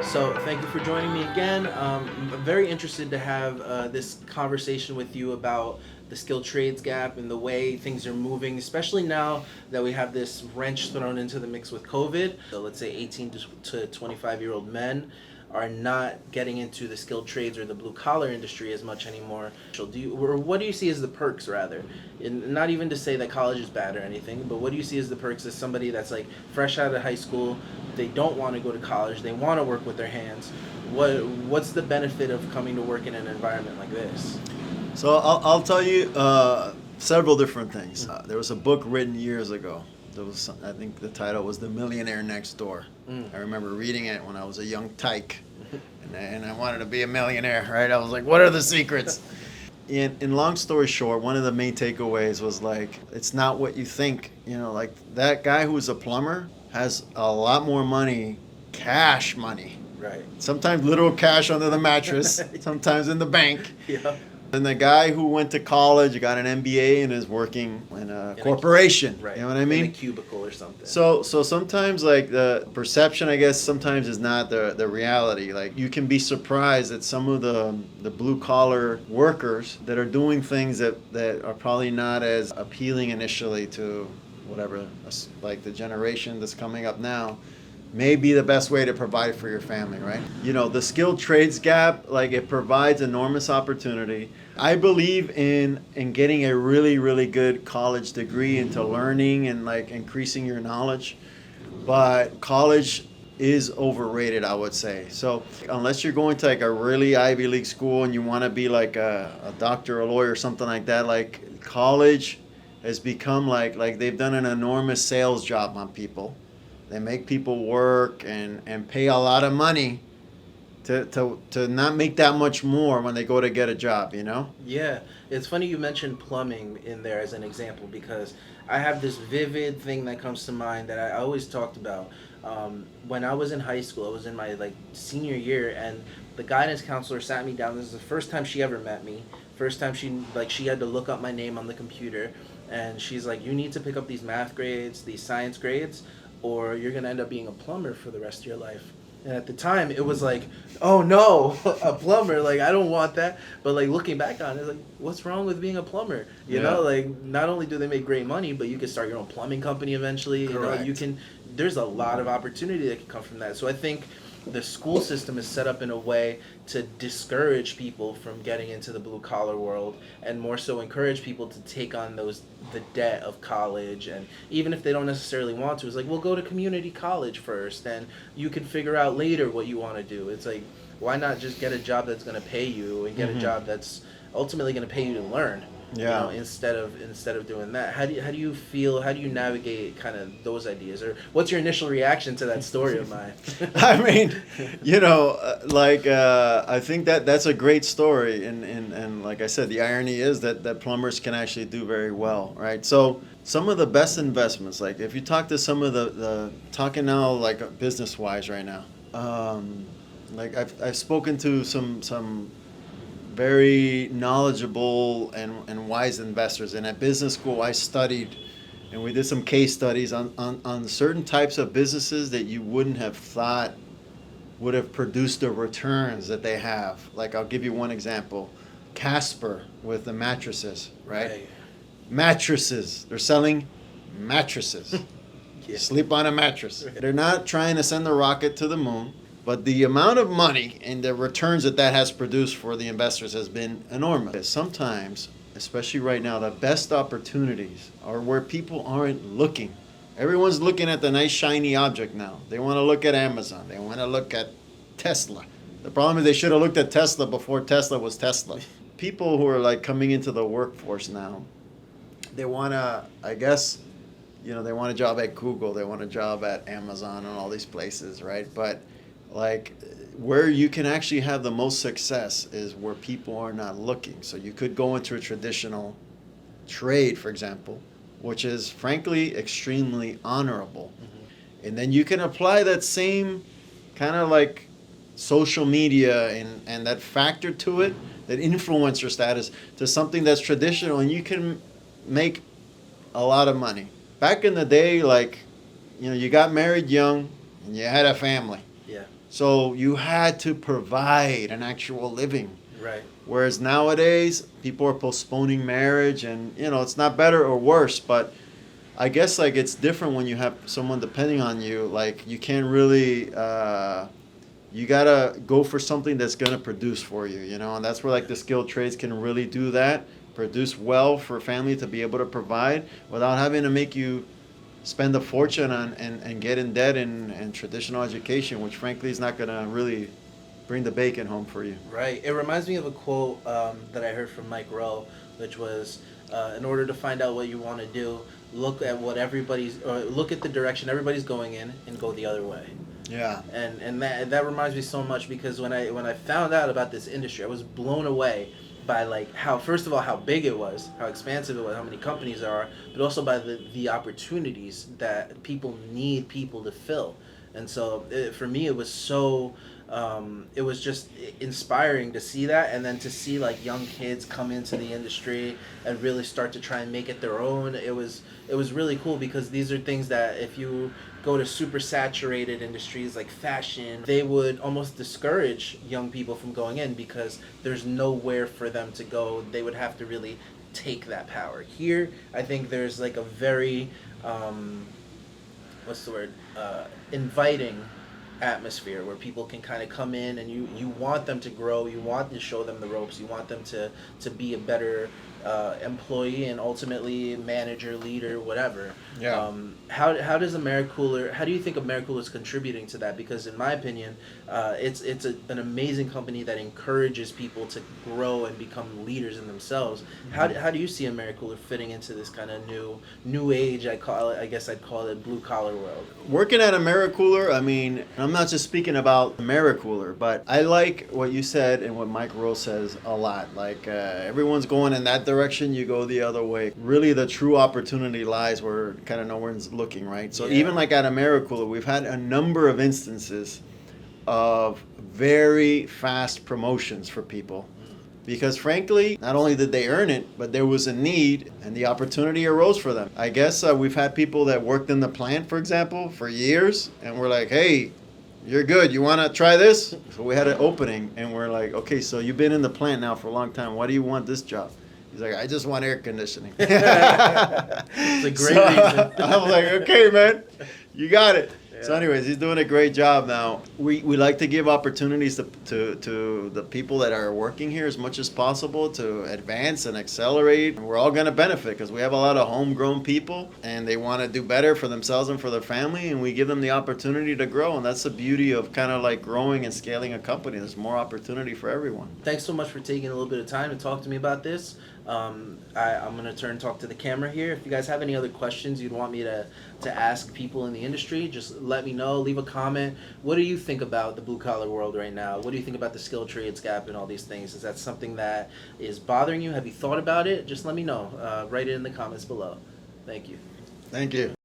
So thank you for joining me again. I'm very interested to have this conversation with you about the skilled trades gap and the way things are moving, especially now that we have this wrench thrown into the mix with COVID. So let's say 18 to 25-year-old men are not getting into the skilled trades or the blue collar industry as much anymore. Or what do you see as the perks rather? And not even to say that college is bad or anything, but what do you see as the perks as somebody that's like fresh out of high school, they don't want to go to college, they want to work with their hands. What's the benefit of coming to work in an environment like this? So I'll tell you several different things. There was a book written years ago. I think the title was The Millionaire Next Door. I remember reading it when I was a young tyke, and I wanted to be a millionaire, right? I was like, what are the secrets? In long story short, one of the main takeaways was like, it's not what you think. Like that guy who's a plumber has a lot more money, cash money. Right. Sometimes literal cash under the mattress, sometimes in the bank. Yeah. And the guy who went to college, got an MBA, and is working in a corporation. Right. You know what I mean? In a cubicle or something. So sometimes like the perception, I guess, sometimes is not the reality. Like you can be surprised at some of the blue collar workers that are doing things that are probably not as appealing initially to whatever, like the generation that's coming up now. May be the best way to provide for your family, right? The skilled trades gap, like it provides enormous opportunity. I believe in getting a really, really good college degree into learning and like increasing your knowledge. But college is overrated, I would say. So unless you're going to like a really Ivy League school and you want to be like a doctor, a lawyer, something like that, like college has become like they've done an enormous sales job on people. They make people work and pay a lot of money to not make that much more when they go to get a job, Yeah, it's funny you mentioned plumbing in there as an example because I have this vivid thing that comes to mind that I always talked about. When I was in high school, I was in my senior year, and the guidance counselor sat me down. This is the first time she ever met me. First time she had to look up my name on the computer, and she's like, "You need to pick up these math grades, these science grades, or you're gonna end up being a plumber for the rest of your life." And at the time, it was like, oh no, a plumber, like I don't want that. But looking back on it, it's like, what's wrong with being a plumber? You know, not only do they make great money, but you can start your own plumbing company eventually. Correct. There's a lot of opportunity that can come from that. So I think the school system is set up in a way to discourage people from getting into the blue collar world, and more so encourage people to take on the debt of college. And even if they don't necessarily want to, it's like, well, go to community college first and you can figure out later what you want to do. It's like, why not just get a job that's going to pay you and get a job that's ultimately going to pay you to learn? Yeah. Instead of doing that. How do you feel? How do you navigate kind of those ideas, or what's your initial reaction to that story of mine? I mean, I think that's a great story, and like I said, the irony is that plumbers can actually do very well, right? So some of the best investments, like if you talk to some of the talking now like business wise right now, like I've spoken to some very knowledgeable and wise investors. And at business school, I studied, and we did some case studies on certain types of businesses that you wouldn't have thought would have produced the returns that they have. Like I'll give you one example, Casper with the mattresses, right? Mattresses. They're selling mattresses. Yeah. Sleep on a mattress. They're not trying to send a rocket to the moon. But the amount of money and the returns that has produced for the investors has been enormous. Sometimes, especially right now, the best opportunities are where people aren't looking. Everyone's looking at the nice shiny object now. They want to look at Amazon. They want to look at Tesla. The problem is they should have looked at Tesla before Tesla was Tesla. People who are coming into the workforce now, they want to, I guess, they want a job at Google. They want a job at Amazon and all these places, right? But where you can actually have the most success is where people are not looking. So you could go into a traditional trade, for example, which is frankly extremely honorable. Mm-hmm. And then you can apply that same kind of social media and that factor to it, that influencer status, to something that's traditional, and you can make a lot of money. Back in the day, you got married young and you had a family. Yeah. So you had to provide an actual living. Right. Whereas nowadays, people are postponing marriage, and it's not better or worse, but I guess like it's different when you have someone depending on you. Like you can't really, you gotta go for something that's gonna produce for you, and that's where like the skilled trades can really do that, produce well for a family to be able to provide without having to make you spend a fortune on and get in debt and traditional education, which frankly is not gonna really bring the bacon home for you. Right. It reminds me of a quote that I heard from Mike Rowe, which was, in order to find out what you want to do, look at look at the direction everybody's going in, and go the other way. Yeah. And that reminds me so much, because when I found out about this industry, I was blown away by like how, first of all, how big it was, how expansive it was, how many companies there are, but also by the opportunities that people need people to fill. And so for me, it was so it was just inspiring to see that, and then to see like young kids come into the industry and really start to try and make it their own. It was really cool, because these are things that if you go to super saturated industries like fashion, they would almost discourage young people from going in, because there's nowhere for them to go. They would have to really take that power. Here, I think there's like a very what's the word, inviting atmosphere, where people can kind of come in, and you want them to grow, you want to show them the ropes, you want them to be a better employee, and ultimately manager, leader, whatever. Yeah. How does Amerikooler? How do you think Amerikooler is contributing to that? Because in my opinion, it's an amazing company that encourages people to grow and become leaders in themselves. How do you see Amerikooler fitting into this kind of new age? I guess I'd call it blue collar world. Working at Amerikooler, I mean, I'm not just speaking about Amerikooler, but I like what you said and what Mike Rowe says a lot. Like everyone's going in that direction, you go the other way. Really, the true opportunity lies where kind of no one's looking, right? So Yeah. even like at Amerikooler, we've had a number of instances of very fast promotions for people. Because frankly, not only did they earn it, but there was a need and the opportunity arose for them. I guess we've had people that worked in the plant, for example, for years, and we're like, hey, you're good. You want to try this? So we had an opening, and we're like, okay, so you've been in the plant now for a long time. Why do you want this job? He's like, I just want air conditioning. It's a great reason. I was like, okay, man, you got it. Yeah. So anyways, he's doing a great job now. We like to give opportunities to the people that are working here as much as possible to advance and accelerate. And we're all going to benefit because we have a lot of homegrown people and they want to do better for themselves and for their family, and we give them the opportunity to grow. And that's the beauty of kind of like growing and scaling a company. There's more opportunity for everyone. Thanks so much for taking a little bit of time to talk to me about this. I'm going to turn and talk to the camera here. If you guys have any other questions you'd want me to ask people in the industry, just let me know. Leave a comment. What do you think about the blue-collar world right now? What do you think about the skilled trades gap and all these things? Is that something that is bothering you? Have you thought about it? Just let me know. Write it in the comments below. Thank you. Thank you.